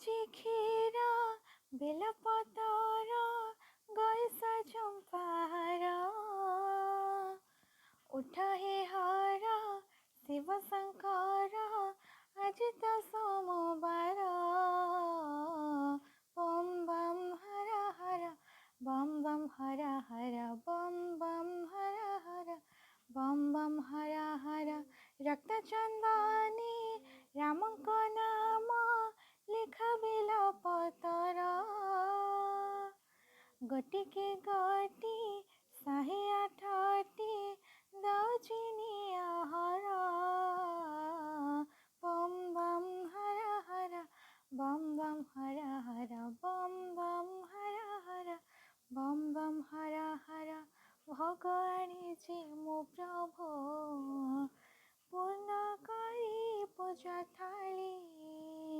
जी खीरा बेलपतर गैसा चंपारा उठ हे हरा शिव शंकर आज तो सोमवार बम बम हरा हरा बम बम हरा हरा बम बम हरा हरा बम बम हरा हरा रक्त चंदनी रामको नाम लिखा बेलपतर गोटिके गोटी 108टी दौचिनी हरा बम बम हरा हरा बम बम हरा हरा बम बम हरा हरा बम बम हरा हरा भोग आनिछि मो प्रभु पूर्ण करी पूजा थाली